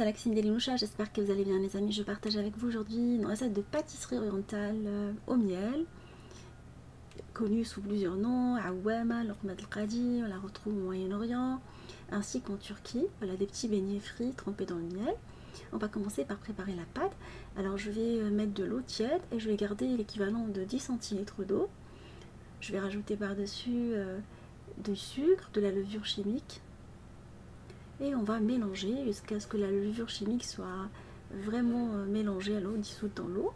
Malak Sindelinoucha, j'espère que vous allez bien les amis. Je partage avec vous aujourd'hui une recette de pâtisserie orientale au miel, connue sous plusieurs noms, Awama, Lokmat al-Qadi, on la retrouve au Moyen-Orient, ainsi qu'en Turquie. Voilà, des petits beignets frits trempés dans le miel. On va commencer par préparer la pâte. Alors je vais mettre de l'eau tiède et je vais garder l'équivalent de 10 centilitres d'eau. Je vais rajouter par-dessus du sucre, de la levure chimique. Et on va mélanger jusqu'à ce que la levure chimique soit vraiment mélangée à l'eau, dissoute dans l'eau.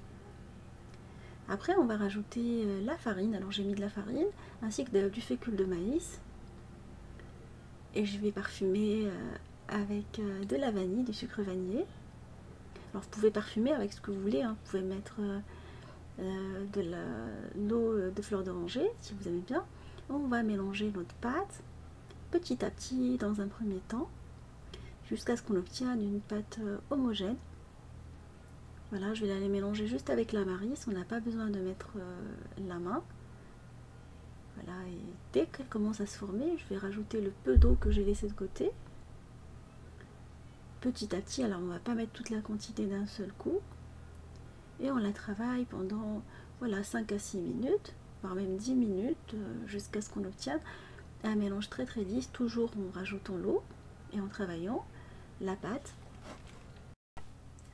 Après on va rajouter la farine, alors j'ai mis de la farine ainsi que du fécule de maïs. Et je vais parfumer avec de la vanille, du sucre vanillé. Alors vous pouvez parfumer avec ce que vous voulez, hein. Vous pouvez mettre de l'eau de fleur d'oranger si vous aimez bien. On va mélanger notre pâte petit à petit dans un premier temps, jusqu'à ce qu'on obtienne une pâte homogène. Voilà, je vais aller mélanger juste avec la marice, on n'a pas besoin de mettre la main. Voilà, et dès qu'elle commence à se former, je vais rajouter le peu d'eau que j'ai laissé de côté. Petit à petit, alors on ne va pas mettre toute la quantité d'un seul coup. Et on la travaille pendant voilà, 5 à 6 minutes, voire même 10 minutes, jusqu'à ce qu'on obtienne un mélange très très lisse, toujours en rajoutant l'eau et en travaillant la pâte.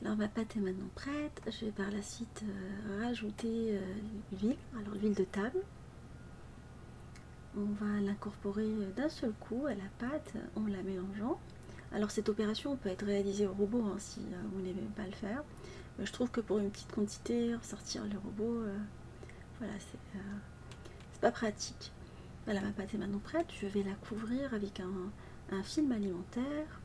Alors ma pâte est maintenant prête, je vais par la suite rajouter l'huile, alors l'huile de table. On va l'incorporer d'un seul coup à la pâte en la mélangeant. Alors cette opération peut être réalisée au robot hein, si vous n'aimez pas le faire. Mais je trouve que pour une petite quantité, ressortir le robot, voilà, c'est pas pratique. Voilà, ma pâte est maintenant prête, je vais la couvrir avec un film alimentaire.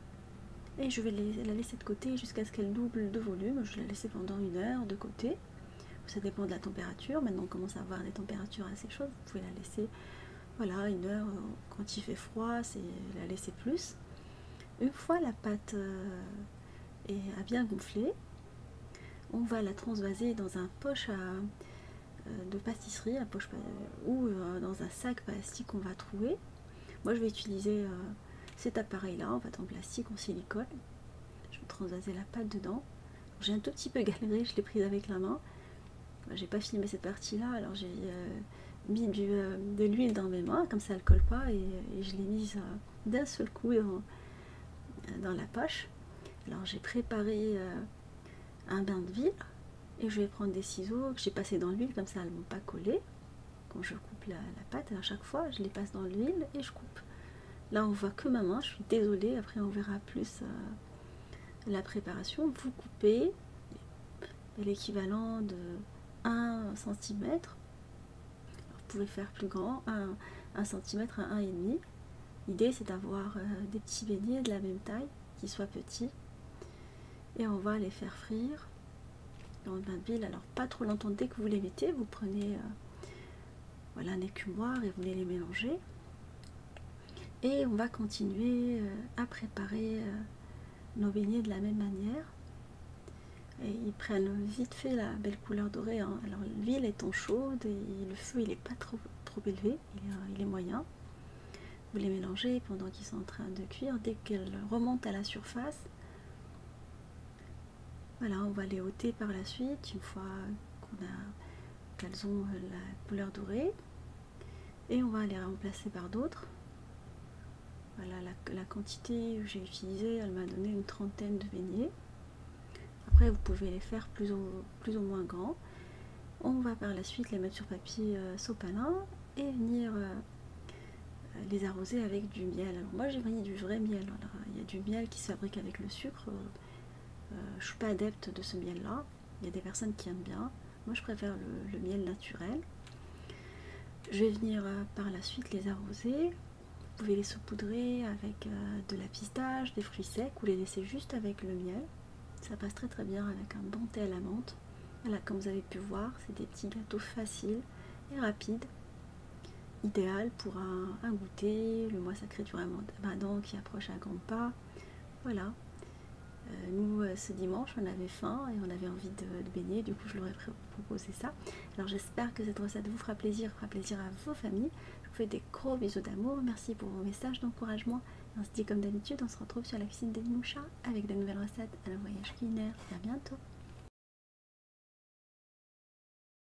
Et je vais la laisser de côté jusqu'à ce qu'elle double de volume. Je vais la laisser pendant 1 heure de côté. Ça dépend de la température. Maintenant on commence à avoir des températures assez chaudes. Vous pouvez la laisser voilà, 1 heure. Quand il fait froid, c'est la laisser plus. Une fois la pâte a bien gonflé, on va la transvaser dans un poche de pâtisserie, ou dans un sac plastique qu'on va trouver. Moi je vais utiliser cet appareil là en fait en plastique, en silicone. Je vais transvaser la pâte dedans. J'ai un tout petit peu galéré, je l'ai prise avec la main. J'ai pas filmé cette partie là, alors j'ai mis de l'huile dans mes mains, comme ça elle colle pas, et je l'ai mise d'un seul coup dans la poche. Alors j'ai préparé un bain d'huile et je vais prendre des ciseaux que j'ai passés dans l'huile, comme ça elles ne vont pas coller. Quand je coupe la pâte, à chaque fois je les passe dans l'huile et je coupe. Là on voit que ma main, je suis désolée, après on verra plus la préparation. Vous coupez l'équivalent de 1 cm. Vous pouvez faire plus grand, 1 cm à 1,5 cm. L'idée c'est d'avoir des petits beignets de la même taille, qui soient petits. Et on va les faire frire dans le bain d'huile. Alors pas trop longtemps, dès que vous les mettez, vous prenez voilà, un écumoire et vous les mélangez. Et on va continuer à préparer nos beignets de la même manière. Et ils prennent vite fait la belle couleur dorée, hein. Alors l'huile étant chaude et le feu il n'est pas trop élevé, il est moyen. Vous les mélangez pendant qu'ils sont en train de cuire. Dès qu'elles remontent à la surface, voilà, on va les ôter par la suite, une fois qu'elles ont la couleur dorée. Et on va les remplacer par d'autres. Voilà, la quantité que j'ai utilisée, elle m'a donné une 30aine de beignets. Après, vous pouvez les faire plus ou moins grands. On va par la suite les mettre sur papier sopalin et venir les arroser avec du miel. Alors moi, j'ai mis du vrai miel. Alors, il y a du miel qui se fabrique avec le sucre. Je suis pas adepte de ce miel là, il y a des personnes qui aiment bien, moi je préfère le miel naturel. Je vais venir par la suite les arroser. Vous pouvez les saupoudrer avec de la pistache, des fruits secs, ou les laisser juste avec le miel, ça passe très très bien avec un bon thé à la menthe. Voilà, comme vous avez pu voir, c'est des petits gâteaux faciles et rapides, idéal pour un goûter, le mois sacré du Ramadan qui approche à grands pas. Voilà. Nous, ce dimanche, on avait faim et on avait envie de baigner, du coup je leur ai proposé ça. Alors j'espère que cette recette vous fera plaisir à vos familles. Je vous fais des gros bisous d'amour, merci pour vos messages d'encouragement. On se dit comme d'habitude, on se retrouve sur la cuisine d'Edmoucha avec de nouvelles recettes à la voyage culinaire. À bientôt.